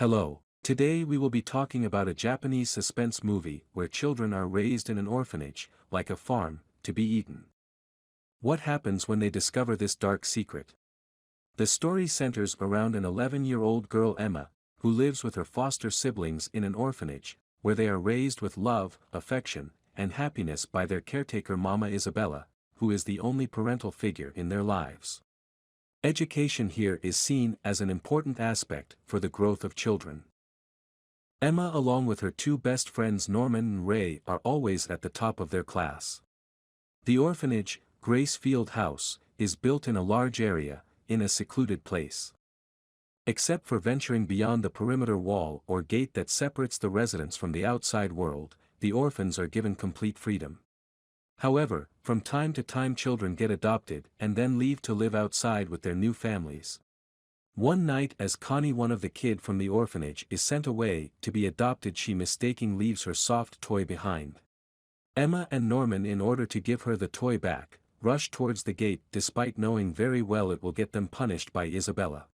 Hello, today we will be talking about a Japanese suspense movie where children are raised in an orphanage, like a farm, to be eaten. What happens when they discover this dark secret? The story centers around an 11-year-old girl Emma, who lives with her foster siblings in an orphanage, where they are raised with love, affection, and happiness by their caretaker Mama Isabella, who is the only parental figure in their lives. Education here is seen as an important aspect for the growth of children. Emma along with her two best friends Norman and Ray are always at the top of their class. The orphanage, Grace Field House, is built in a large area, in a secluded place. Except for venturing beyond the perimeter wall or gate that separates the residents from the outside world, the orphans are given complete freedom. However, from time to time children get adopted and then leave to live outside with their new families. One night as Connie, one of the kid from the orphanage, is sent away to be adopted, she mistakenly leaves her soft toy behind. Emma and Norman, in order to give her the toy back, rush towards the gate despite knowing very well it will get them punished by Isabella.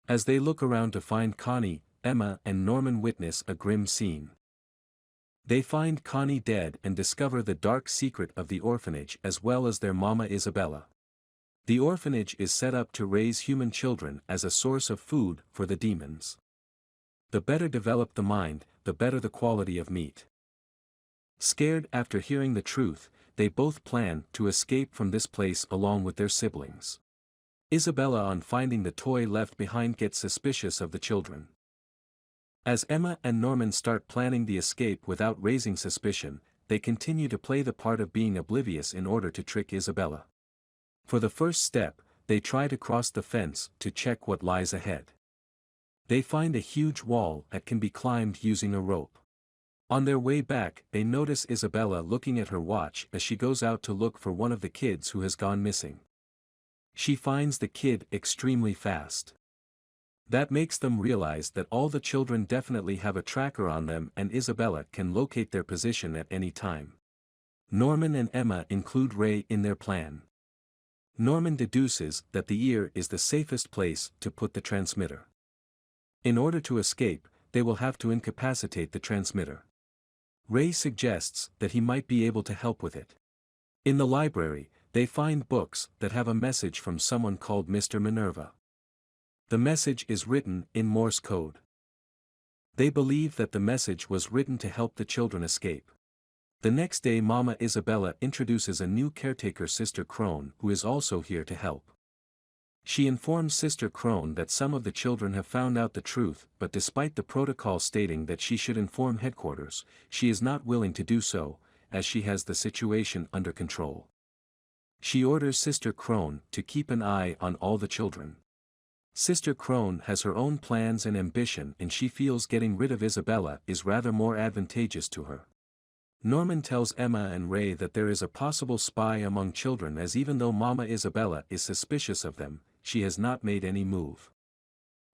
As they look around to find Connie, Emma and Norman witness a grim scene. They find Connie dead and discover the dark secret of the orphanage as well as their Mama Isabella. The orphanage is set up to raise human children as a source of food for the demons. The better developed the mind, the better the quality of meat. Scared after hearing the truth, they both plan to escape from this place along with their siblings. Isabella, on finding the toy left behind, gets suspicious of the children. As Emma and Norman start planning the escape without raising suspicion, they continue to play the part of being oblivious in order to trick Isabella. For the first step, they try to cross the fence to check what lies ahead. They find a huge wall that can be climbed using a rope. On their way back, they notice Isabella looking at her watch as she goes out to look for one of the kids who has gone missing. She finds the kid extremely fast. That makes them realize that all the children definitely have a tracker on them and Isabella can locate their position at any time. Norman and Emma include Ray in their plan. Norman deduces that the ear is the safest place to put the transmitter. In order to escape, they will have to incapacitate the transmitter. Ray suggests that he might be able to help with it. In the library, they find books that have a message from someone called Mr. Minerva. The message is written in Morse code. They believe that the message was written to help the children escape. The next day Mama Isabella introduces a new caretaker, Sister Crone, who is also here to help. She informs Sister Crone that some of the children have found out the truth, but despite the protocol stating that she should inform headquarters, she is not willing to do so, as she has the situation under control. She orders Sister Crone to keep an eye on all the children. Sister Crone has her own plans and ambition and she feels getting rid of Isabella is rather more advantageous to her. Norman tells Emma and Ray that there is a possible spy among children, as even though Mama Isabella is suspicious of them, she has not made any move.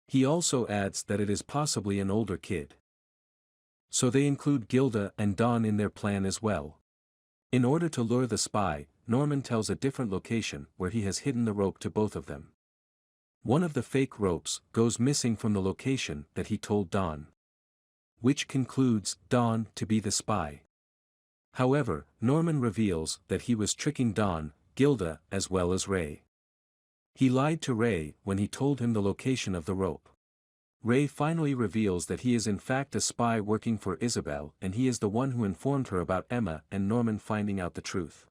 He also adds that it is possibly an older kid. So they include Gilda and Dawn in their plan as well. In order to lure the spy, Norman tells a different location where he has hidden the rope to both of them. One of the fake ropes goes missing from the location that he told Dawn, which concludes Dawn to be the spy. However, Norman reveals that he was tricking Dawn, Gilda, as well as Ray. He lied to Ray when he told him the location of the rope. Ray finally reveals that he is in fact a spy working for Isabel and he is the one who informed her about Emma and Norman finding out the truth.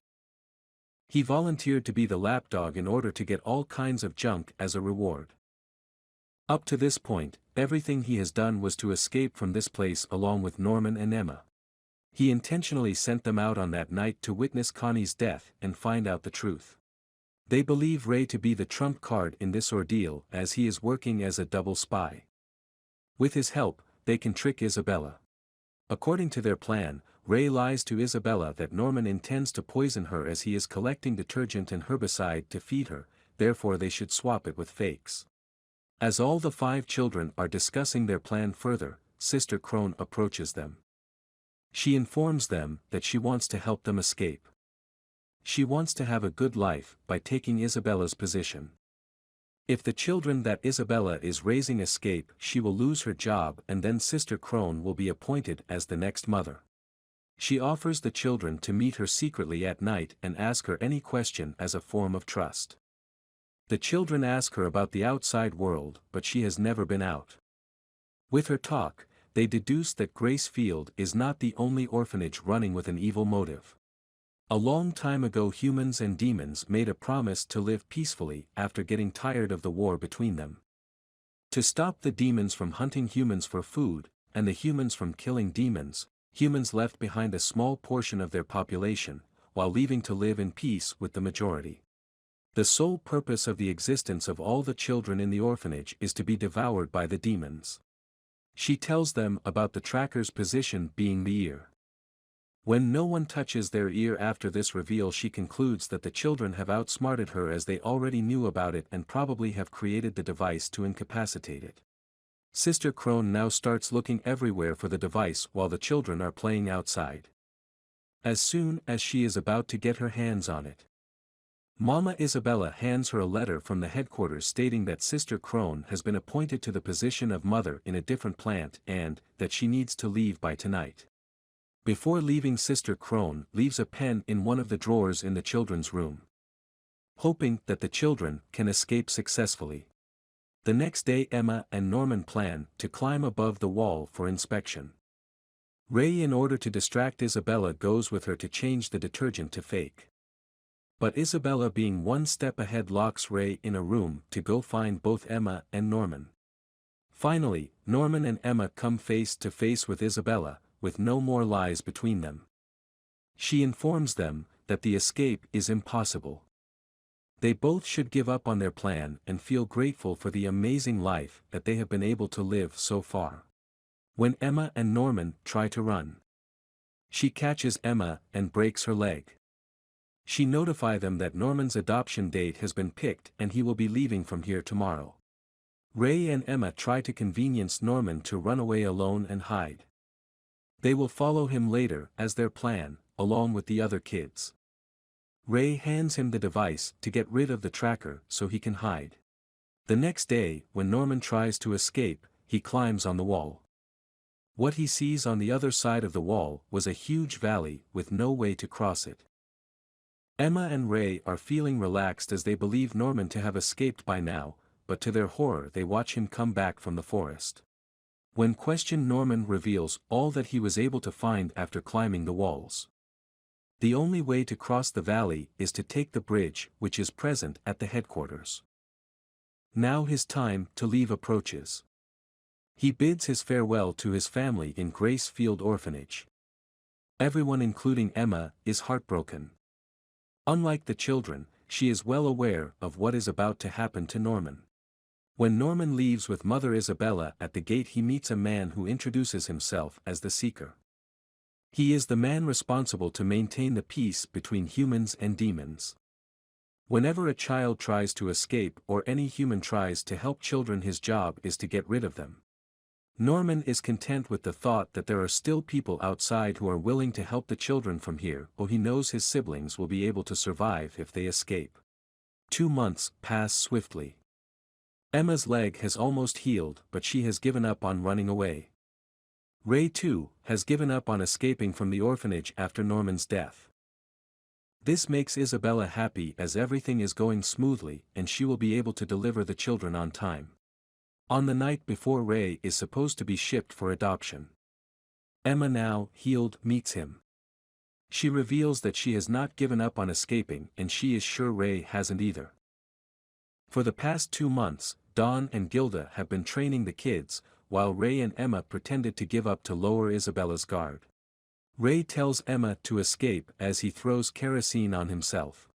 He volunteered to be the lapdog in order to get all kinds of junk as a reward. Up to this point, everything he has done was to escape from this place along with Norman and Emma. He intentionally sent them out on that night to witness Connie's death and find out the truth. They believe Ray to be the trump card in this ordeal as he is working as a double spy. With his help, they can trick Isabella. According to their plan, Ray lies to Isabella that Norman intends to poison her as he is collecting detergent and herbicide to feed her, therefore they should swap it with fakes. As all the 5 children are discussing their plan further, Sister Crone approaches them. She informs them that she wants to help them escape. She wants to have a good life by taking Isabella's position. If the children that Isabella is raising escape, she will lose her job and then Sister Crone will be appointed as the next mother. She offers the children to meet her secretly at night and ask her any question as a form of trust. The children ask her about the outside world, but she has never been out. With her talk, they deduce that Grace Field is not the only orphanage running with an evil motive. A long time ago humans and demons made a promise to live peacefully after getting tired of the war between them. To stop the demons from hunting humans for food, and the humans from killing demons, humans left behind a small portion of their population, while leaving to live in peace with the majority. The sole purpose of the existence of all the children in the orphanage is to be devoured by the demons. She tells them about the tracker's position being the ear. When no one touches their ear after this reveal, she concludes that the children have outsmarted her as they already knew about it and probably have created the device to incapacitate it. Sister Crone now starts looking everywhere for the device while the children are playing outside. As soon as she is about to get her hands on it, Mama Isabella hands her a letter from the headquarters stating that Sister Crone has been appointed to the position of mother in a different plant and that she needs to leave by tonight. Before leaving, Sister Crone leaves a pen in one of the drawers in the children's room, hoping that the children can escape successfully. The next day Emma and Norman plan to climb above the wall for inspection. Ray, in order to distract Isabella, goes with her to change the detergent to fake. But Isabella, being one step ahead, locks Ray in a room to go find both Emma and Norman. Finally, Norman and Emma come face to face with Isabella, with no more lies between them. She informs them that the escape is impossible. They both should give up on their plan and feel grateful for the amazing life that they have been able to live so far. When Emma and Norman try to run, she catches Emma and breaks her leg. She notifies them that Norman's adoption date has been picked and he will be leaving from here tomorrow. Ray and Emma try to convince Norman to run away alone and hide. They will follow him later as their plan, along with the other kids. Ray hands him the device to get rid of the tracker so he can hide. The next day, when Norman tries to escape, he climbs on the wall. What he sees on the other side of the wall was a huge valley with no way to cross it. Emma and Ray are feeling relaxed as they believe Norman to have escaped by now, but to their horror they watch him come back from the forest. When questioned, Norman reveals all that he was able to find after climbing the walls. The only way to cross the valley is to take the bridge which is present at the headquarters. Now his time to leave approaches. He bids his farewell to his family in Grace Field Orphanage. Everyone, including Emma, is heartbroken. Unlike the children, she is well aware of what is about to happen to Norman. When Norman leaves with Mother Isabella at the gate, he meets a man who introduces himself as the Seeker. He is the man responsible to maintain the peace between humans and demons. Whenever a child tries to escape or any human tries to help children, his job is to get rid of them. Norman is content with the thought that there are still people outside who are willing to help the children from here, or he knows his siblings will be able to survive if they escape. 2 months pass swiftly. Emma's leg has almost healed, but she has given up on running away. Ray, too, has given up on escaping from the orphanage after Norman's death. This makes Isabella happy as everything is going smoothly and she will be able to deliver the children on time. On the night before Ray is supposed to be shipped for adoption, Emma, now healed, meets him. She reveals that she has not given up on escaping and she is sure Ray hasn't either. For the past 2 months, Dawn and Gilda have been training the kids, while Ray and Emma pretended to give up to lower Isabella's guard. Ray tells Emma to escape as he throws kerosene on himself.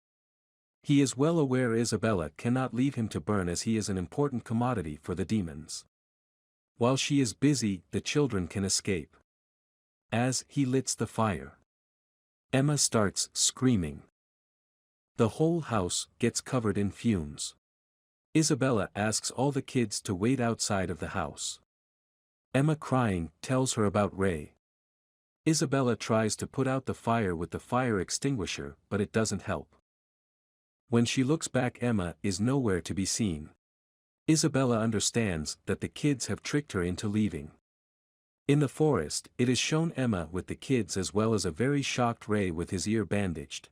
He is well aware Isabella cannot leave him to burn as he is an important commodity for the demons. While she is busy, the children can escape. As he lights the fire, Emma starts screaming. The whole house gets covered in fumes. Isabella asks all the kids to wait outside of the house. Emma, crying, tells her about Ray. Isabella tries to put out the fire with the fire extinguisher, but it doesn't help. When she looks back, Emma is nowhere to be seen. Isabella understands that the kids have tricked her into leaving. In the forest, it is shown Emma with the kids as well as a very shocked Ray with his ear bandaged.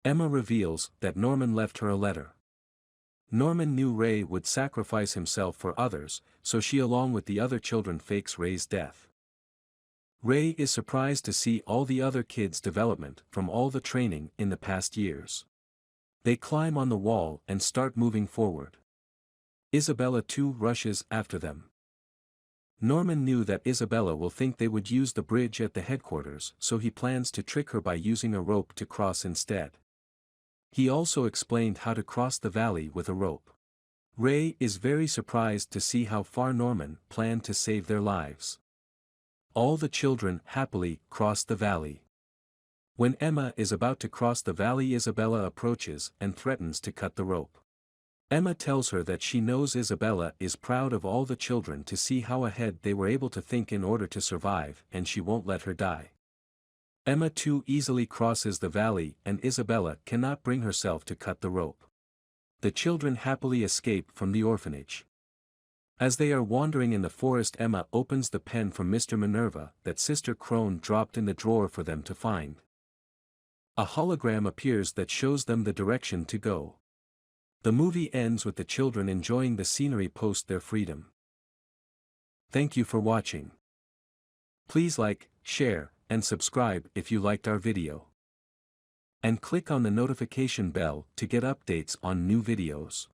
Emma reveals that Norman left her a letter. Norman knew Ray would sacrifice himself for others, so she along with the other children fakes Ray's death. Ray is surprised to see all the other kids' development from all the training in the past years. They climb on the wall and start moving forward. Isabella too rushes after them. Norman knew that Isabella will think they would use the bridge at the headquarters, so he plans to trick her by using a rope to cross instead. He also explained how to cross the valley with a rope. Ray is very surprised to see how far Norman planned to save their lives. All the children happily cross the valley. When Emma is about to cross the valley, Isabella approaches and threatens to cut the rope. Emma tells her that she knows Isabella is proud of all the children to see how ahead they were able to think in order to survive, and she won't let her die. Emma too easily crosses the valley and Isabella cannot bring herself to cut the rope. The children happily escape from the orphanage. As they are wandering in the forest, Emma opens the pen from Mr. Minerva that Sister Crone dropped in the drawer for them to find. A hologram appears that shows them the direction to go. The movie ends with the children enjoying the scenery post their freedom. Thank you for watching. Please like, share, and subscribe if you liked our video. And click on the notification bell to get updates on new videos.